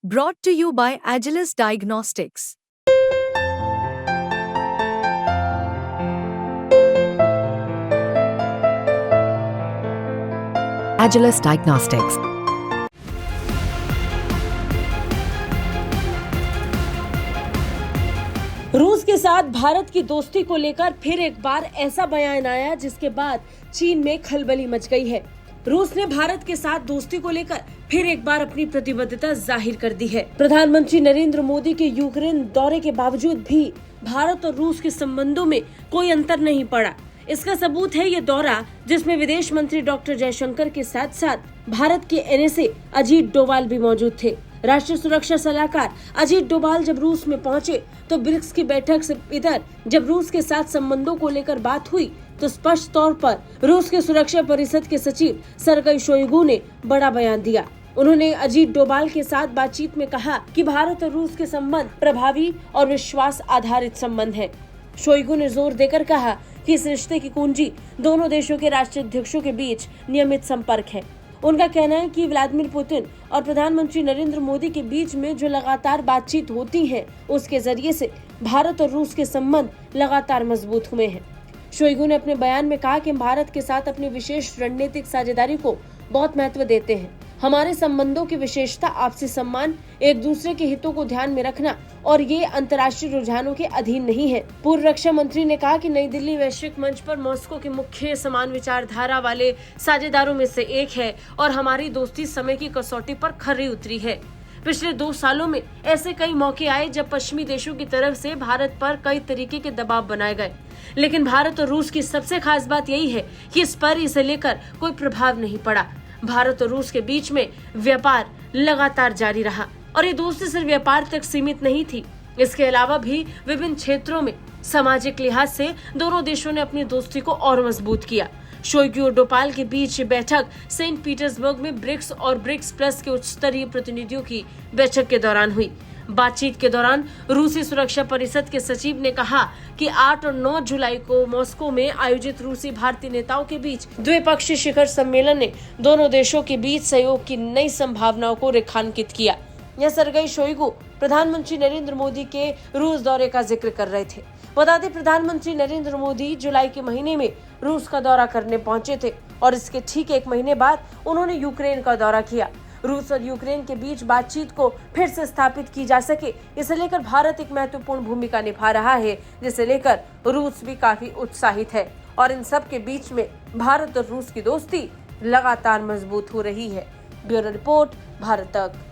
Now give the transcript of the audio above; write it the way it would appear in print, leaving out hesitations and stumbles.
Brought to you by Agilus Diagnostics. Agilus Diagnostics. रूस के साथ भारत की दोस्ती को लेकर फिर एक बार ऐसा बयान आया जिसके बाद चीन में खलबली मच गई है। रूस ने भारत के साथ दोस्ती को लेकर फिर एक बार अपनी प्रतिबद्धता जाहिर कर दी है। प्रधानमंत्री नरेंद्र मोदी के यूक्रेन दौरे के बावजूद भी भारत और रूस के संबंधों में कोई अंतर नहीं पड़ा। इसका सबूत है ये दौरा, जिसमें विदेश मंत्री डॉक्टर जयशंकर के साथ साथ भारत के एनएसए अजीत डोभाल भी मौजूद थे। राष्ट्रीय सुरक्षा सलाहकार अजीत डोभाल जब रूस में पहुंचे तो ब्रिक्स की बैठक से इधर जब रूस के साथ संबंधों को लेकर बात हुई तो स्पष्ट तौर पर रूस के सुरक्षा परिषद के सचिव सर्गेई शोइगु ने बड़ा बयान दिया। उन्होंने अजीत डोभाल के साथ बातचीत में कहा कि भारत और रूस के संबंध प्रभावी और विश्वास आधारित संबंध है। शोइगु ने जोर देकर कहा कि इस रिश्ते की कुंजी दोनों देशों के राष्ट्राध्यक्षों के बीच नियमित संपर्क है। उनका कहना है कि व्लादिमीर पुतिन और प्रधानमंत्री नरेंद्र मोदी के बीच में जो लगातार बातचीत होती है, उसके जरिए से भारत और रूस के संबंध लगातार मजबूत हुए हैं। शोइगु ने अपने बयान में कहा कि हम भारत के साथ अपनी विशेष रणनीतिक साझेदारी को बहुत महत्व देते हैं। हमारे संबंधों की विशेषता आपसी सम्मान, एक दूसरे के हितों को ध्यान में रखना और ये अंतर्राष्ट्रीय रुझानों के अधीन नहीं है। पूर्व रक्षा मंत्री ने कहा कि नई दिल्ली वैश्विक मंच पर मॉस्को के मुख्य समान विचारधारा वाले साझेदारों में से एक है और हमारी दोस्ती समय की कसौटी पर खरी उतरी है। पिछले 2 सालों में ऐसे कई मौके आए जब पश्चिमी देशों की तरफ से भारत पर कई तरीके के दबाव बनाए गए, लेकिन भारत और रूस की सबसे खास बात यही है कि इस पर इसे लेकर कोई प्रभाव नहीं पड़ा। भारत और रूस के बीच में व्यापार लगातार जारी रहा और ये दोस्ती सिर्फ व्यापार तक सीमित नहीं थी। इसके अलावा भी विभिन्न क्षेत्रों में सामाजिक लिहाज से दोनों देशों ने अपनी दोस्ती को और मजबूत किया। शोइगु और डोभाल के बीच बैठक सेंट पीटर्सबर्ग में ब्रिक्स और ब्रिक्स प्लस के उच्च स्तरीय प्रतिनिधियों की बैठक के दौरान हुई। बातचीत के दौरान रूसी सुरक्षा परिषद के सचिव ने कहा कि 8 और 9 जुलाई को मॉस्को में आयोजित रूसी भारतीय नेताओं के बीच द्विपक्षीय शिखर सम्मेलन ने दोनों देशों के बीच सहयोग की नई संभावनाओं को रेखांकित किया। यह सर्गेई शोइगु प्रधानमंत्री नरेंद्र मोदी के रूस दौरे का जिक्र कर रहे थे। बता दें, प्रधानमंत्री नरेंद्र मोदी जुलाई के महीने में रूस का दौरा करने पहुंचे थे और इसके ठीक 1 महीने बाद उन्होंने यूक्रेन का दौरा किया। रूस और यूक्रेन के बीच बातचीत को फिर से स्थापित की जा सके, इसे लेकर भारत एक महत्वपूर्ण भूमिका निभा रहा है, जिसे लेकर रूस भी काफी उत्साहित है और इन सब के बीच में भारत और रूस की दोस्ती लगातार मजबूत हो रही है। ब्यूरो रिपोर्ट, भारत तक।